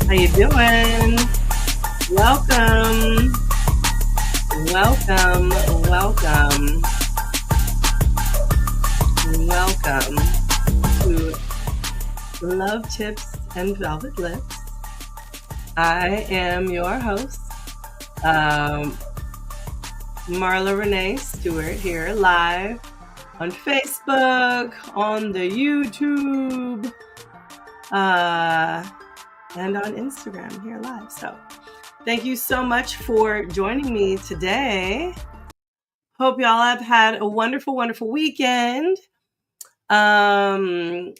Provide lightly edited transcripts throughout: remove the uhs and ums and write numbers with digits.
How you doing? Welcome, welcome, welcome, welcome to Love Tips and Velvet Lips. I am your host, um, Marla Renee Stewart, here live on Facebook, on the YouTube, and on Instagram here live. So thank you so much for joining me today. Hope y'all have had a wonderful, wonderful weekend. I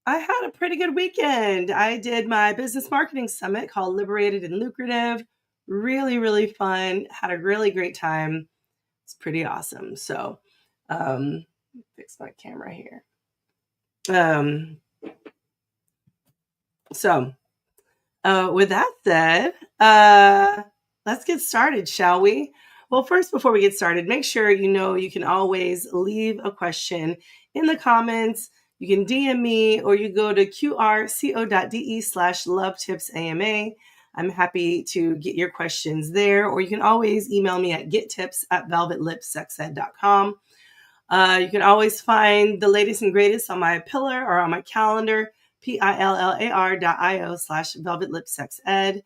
had a pretty good weekend. I did my business marketing summit called Liberated and Lucrative. Really, really fun. Had a really great time. It's pretty awesome. So, fix my camera here. With that said, let's get started, shall we? Well, first, before we get started, make sure you can always leave a question in the comments. You can DM me or you go to qrco.de/lovetipsama. I'm happy to get your questions there, or you can always email me at gettips@velvetlipsexed.com. You can always find the latest and greatest on my pillar or on my calendar, pillar.io/velvetlipsexed.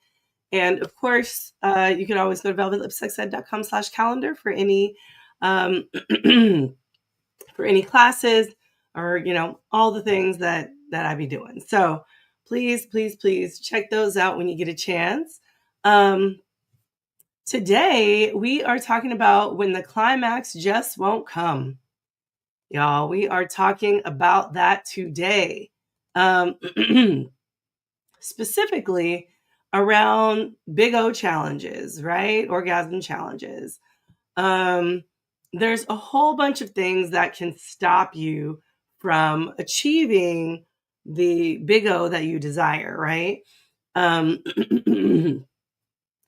And of course, you can always go to velvetlipsexed.com/calendar for any for any classes or all the things that I be doing. So please, please, please check those out when you get a chance. Today we are talking about when the climax just won't come. Y'all, we are talking about that today. Specifically around big O challenges, right? Orgasm challenges. There's a whole bunch of things that can stop you from achieving the big O that you desire, right?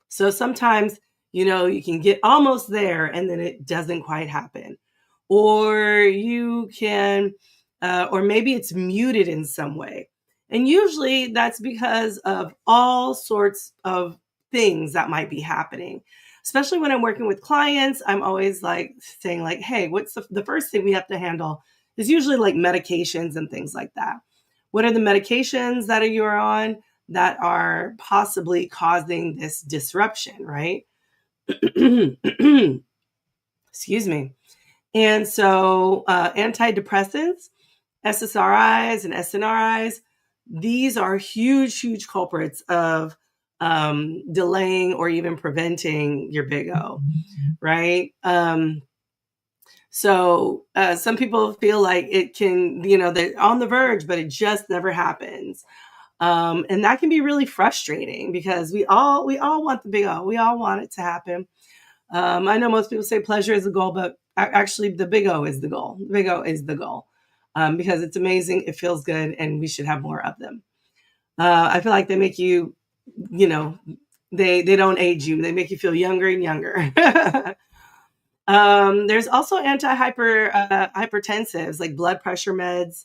So sometimes, you can get almost there and then it doesn't quite happen. Or you can, or maybe it's muted in some way. And usually that's because of all sorts of things that might be happening. Especially when I'm working with clients, I'm always saying hey, what's the first thing we have to handle is usually like medications and things like that. What are the medications that you're on that are possibly causing this disruption, right? Excuse me. And so antidepressants, SSRIs and SNRIs, these are huge, huge culprits of delaying or even preventing your big O, right? So some people feel like it can, they're on the verge, but it just never happens. And that can be really frustrating because we all want the big O. We all want it to happen. I know most people say pleasure is the goal, but actually the big O is the goal. The big O is the goal because it's amazing. It feels good and we should have more of them. I feel like they make you, they don't age you. They make you feel younger and younger. There's also hypertensives like blood pressure meds.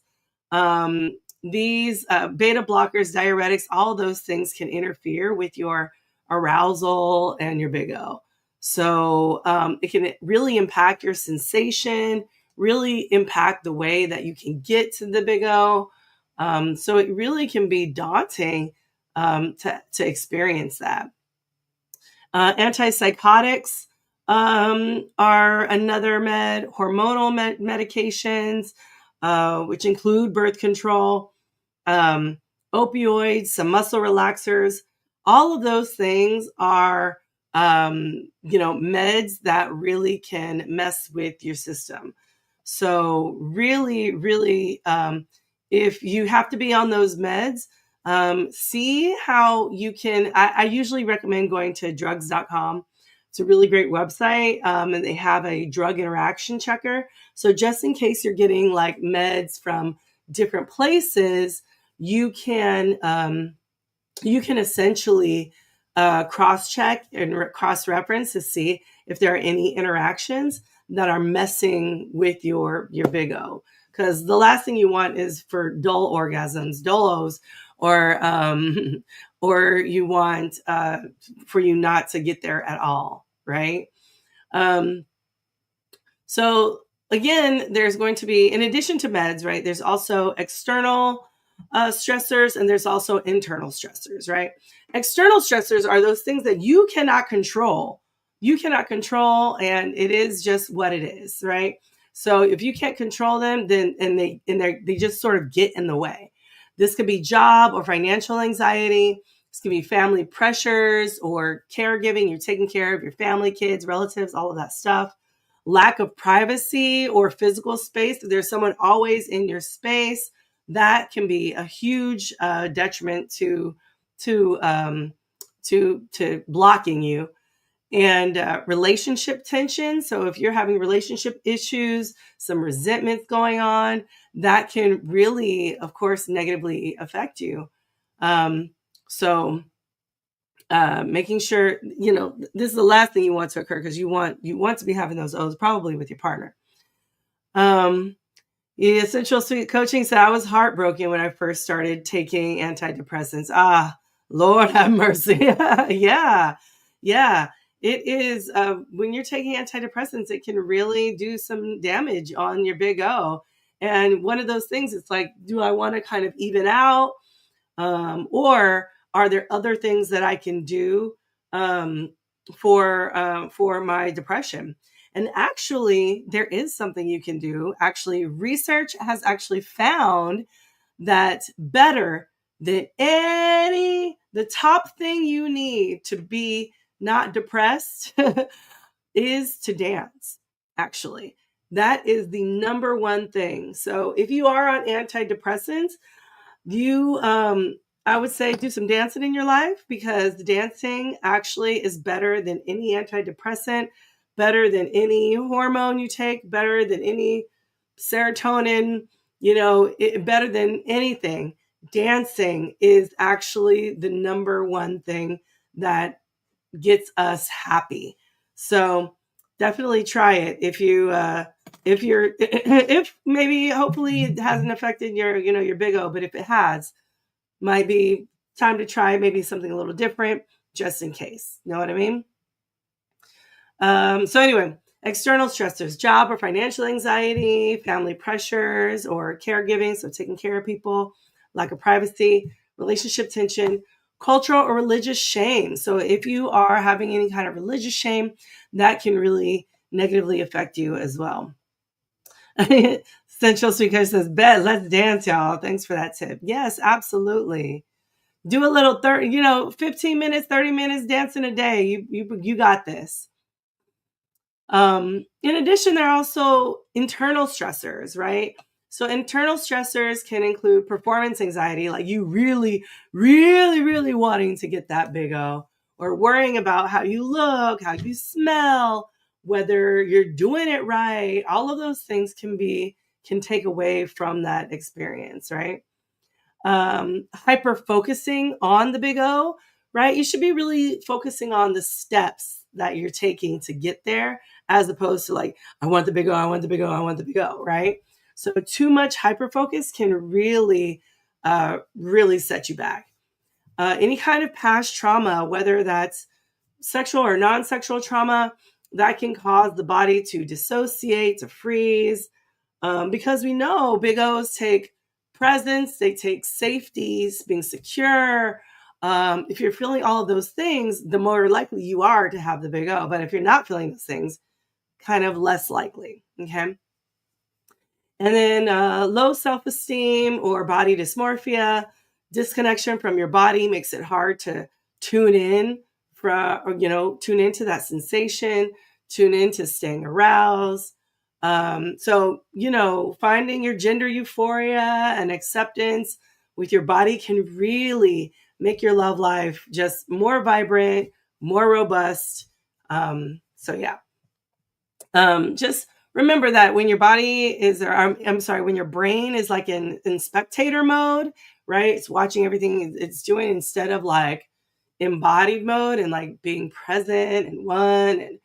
These beta blockers, diuretics, all those things can interfere with your arousal and your big O. So it can really impact your sensation, really impact the way that you can get to the big O. So it really can be daunting to experience that. Antipsychotics are another hormonal medications, which include birth control, opioids, some muscle relaxers. All of those things are meds that really can mess with your system. So really, really, if you have to be on those meds, see how you can. I usually recommend going to drugs.com. It's a really great website, and they have a drug interaction checker. So just in case you're getting like meds from different places, you can essentially cross-check and cross-reference to see if there are any interactions that are messing with your big O. Because the last thing you want is for dull orgasms, dull O's, or or you want for you not to get there at all, right? Um, so again, there's going to be, in addition to meds, right, there's also external stressors and there's also internal stressors, right? External stressors are those things that you cannot control. You cannot control, and it is just what it is, right? So if you can't control them, then they just sort of get in the way. This could be job or financial anxiety. This could be family pressures or caregiving. You're taking care of your family, kids, relatives, all of that stuff. Lack of privacy or physical space. If there's someone always in your space, that can be a huge detriment to to blocking you. And relationship tension. So if you're having relationship issues, some resentments going on, that can really, of course, negatively affect you. Um, so making sure, this is the last thing you want to occur, because you want to be having those O's probably with your partner. The Essential Sweet Coaching said, I was heartbroken when I first started taking antidepressants. Lord have mercy. Yeah. Yeah. It is, when you're taking antidepressants, it can really do some damage on your big O. And one of those things, it's like, do I want to kind of even out? Or are there other things that I can do um, for my depression? And actually, there is something you can do. Actually, research has actually found that better than the top thing you need to be not depressed is to dance. Actually, that is the number one thing. So if you are on antidepressants, you I would say do some dancing in your life, because the dancing actually is better than any antidepressant, better than any hormone you take, better than any serotonin, better than anything. Dancing is actually the number one thing that gets us happy. So definitely try it if you're if maybe hopefully it hasn't affected your big O, but if it has, might be time to try maybe something a little different, just in case. Know what I mean? So anyway, external stressors, job or financial anxiety, family pressures or caregiving, so taking care of people, lack of privacy, relationship tension, cultural or religious shame. So if you are having any kind of religious shame, that can really negatively affect you as well. Central Speaker says, bet, let's dance, y'all. Thanks for that tip. Yes, absolutely. Do a little 15 minutes, 30 minutes dancing a day. You got this. In addition, there are also internal stressors, right? So internal stressors can include performance anxiety, like you really, really, really wanting to get that big O, or worrying about how you look, how you smell, whether you're doing it right. All of those things can take away from that experience, right? Hyper focusing on the big O, right? You should be really focusing on the steps that you're taking to get there, as opposed to like, I want the big O, I want the big O, I want the big O, right? So too much hyper focus can really, really set you back. Any kind of past trauma, whether that's sexual or non-sexual trauma, that can cause the body to dissociate, to freeze, because we know big O's take presence, they take safety, being secure. If you're feeling all of those things, the more likely you are to have the big O. But if you're not feeling those things, kind of less likely. Okay. And then low self-esteem or body dysmorphia, disconnection from your body makes it hard to tune in tune into that sensation, tune into staying aroused. So, finding your gender euphoria and acceptance with your body can really make your love life just more vibrant, more robust. So yeah. Just remember that when your body is, or I'm sorry, when your brain is like in spectator mode, right? It's watching everything it's doing, instead of like embodied mode and like being present and one and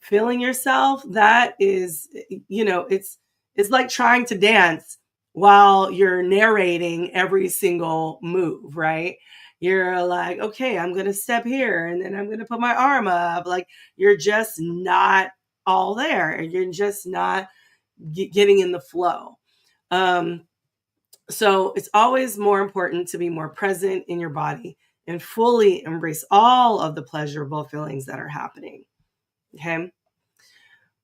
feeling yourself. That is, it's like trying to dance while you're narrating every single move, right? You're like, okay, I'm going to step here and then I'm going to put my arm up. Like you're just not all there. You're just not getting in the flow. Um, so it's always more important to be more present in your body and fully embrace all of the pleasurable feelings that are happening. Okay.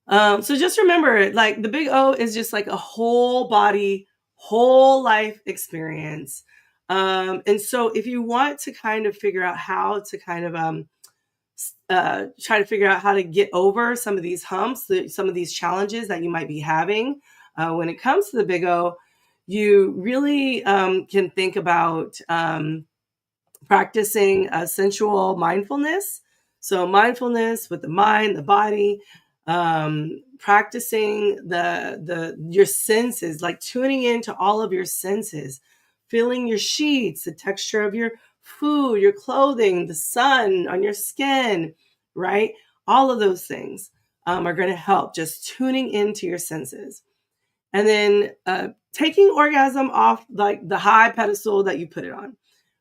So just remember, like the big O is just like a whole body, whole life experience. And so if you want to kind of figure out how to kind of try to figure out how to get over some of these humps, some of these challenges that you might be having when it comes to the big O, you really can think about practicing sensual mindfulness. So mindfulness with the mind, the body, practicing the your senses, like tuning into all of your senses, feeling your sheets, the texture of your food, your clothing, the sun on your skin, right? All of those things are going to help just tuning into your senses. And then taking orgasm off like the high pedestal that you put it on.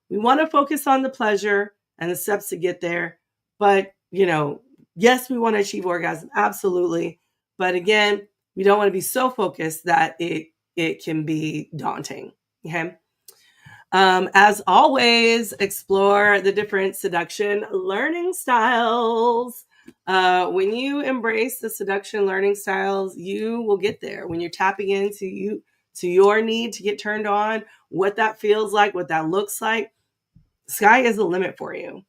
We want to focus on the pleasure and the steps to get there. But, yes, we want to achieve orgasm. Absolutely. But again, we don't want to be so focused that it can be daunting. Okay. As always, explore the different seduction learning styles. When you embrace the seduction learning styles, you will get there. When you're tapping into your need to get turned on, what that feels like, what that looks like, sky is the limit for you.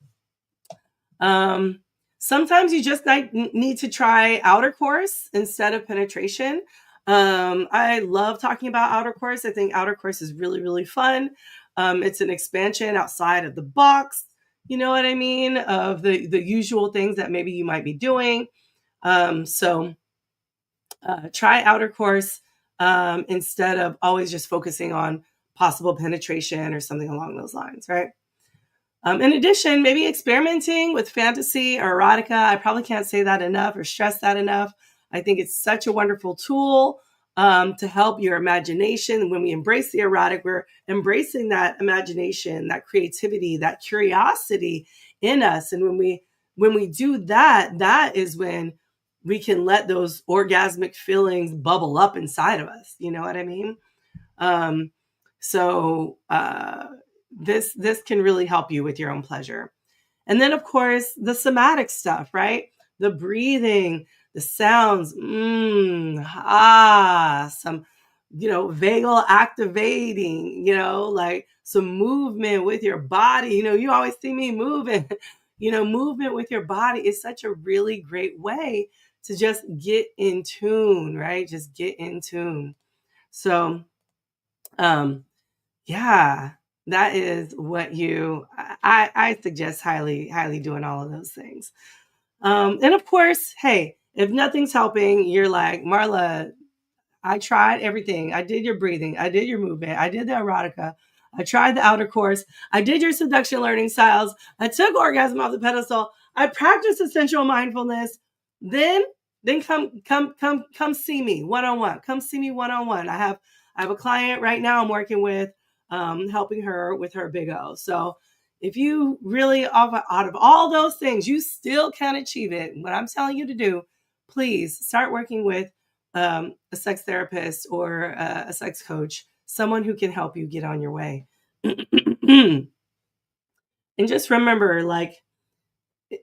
Sometimes you just need to try outer course instead of penetration. I love talking about outer course. I think outer course is really, really fun. It's an expansion outside of the box, you know what I mean, of the usual things that maybe you might be doing. So try outer course instead of always just focusing on possible penetration or something along those lines, right? In addition, maybe experimenting with fantasy or erotica. I probably can't say that enough or stress that enough. I think it's such a wonderful tool to help your imagination. When we embrace the erotic, we're embracing that imagination, that creativity, that curiosity in us. And when we do that, that is when we can let those orgasmic feelings bubble up inside of us. You know what I mean? Um, so this can really help you with your own pleasure. And then, of course, the somatic stuff, right? The breathing, the sounds, some, vagal activating, like some movement with your body. You always see me moving. Movement with your body is such a really great way to just get in tune, right? Just get in tune. So, yeah, that is what I suggest highly doing all of those things. And of course, hey, if nothing's helping, you're like, Marla, I tried everything. I did your breathing. I did your movement. I did the erotica. I tried the outer course. I did your seduction learning styles. I took orgasm off the pedestal. I practiced essential mindfulness. Then come see me one on one. Come see me one on one. I have a client right now I'm working with, helping her with her big O. So if you really out of all those things, you still can achieve it. What I'm telling you to do, please start working with a sex therapist or a sex coach, someone who can help you get on your way. And just remember, like,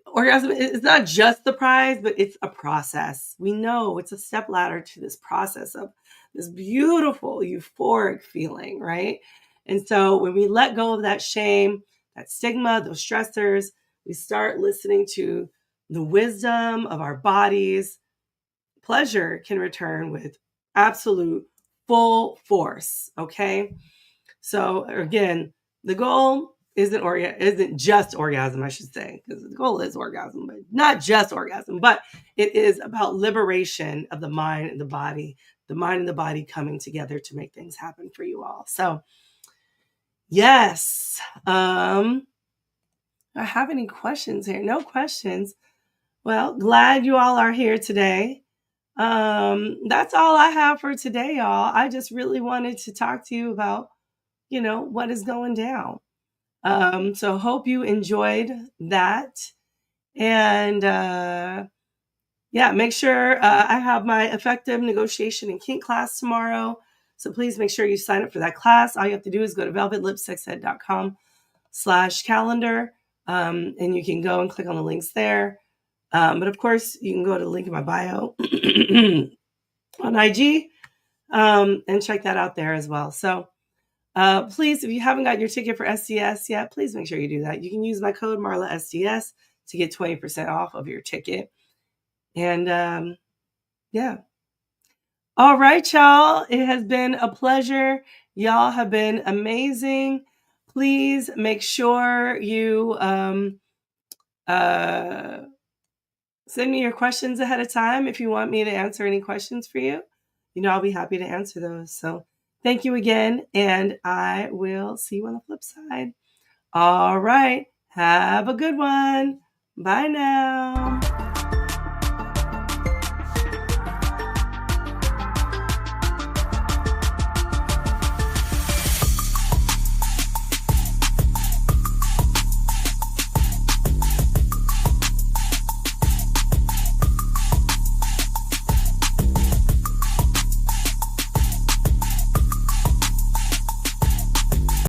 orgasm is not just the prize, but it's a process. We know it's a step ladder to this process of this beautiful, euphoric feeling, right? And so when we let go of that shame, that stigma, those stressors, we start listening to the wisdom of our bodies. Pleasure can return with absolute full force. Okay. So again, the goal isn't just orgasm, I should say, because the goal is orgasm, but not just orgasm, but it is about liberation of the mind and the body coming together to make things happen for you all. So yes. I have any questions here? No questions. Well, glad you all are here today. That's all I have for today, y'all. I just really wanted to talk to you about, what is going down. So hope you enjoyed that. And yeah, make sure I have my effective negotiation and kink class tomorrow. So please make sure you sign up for that class. All you have to do is go to velvetlipsexed.com/calendar. And you can go and click on the links there. But of course, you can go to the link in my bio on IG and check that out there as well. So please, if you haven't got your ticket for SDS yet, please make sure you do that. You can use my code MarlaSDS to get 20% off of your ticket. And yeah. All right, y'all. It has been a pleasure. Y'all have been amazing. Please make sure you send me your questions ahead of time if you want me to answer any questions for you. I'll be happy to answer those. So thank you again, and I will see you on the flip side. All right. Have a good one. Bye now.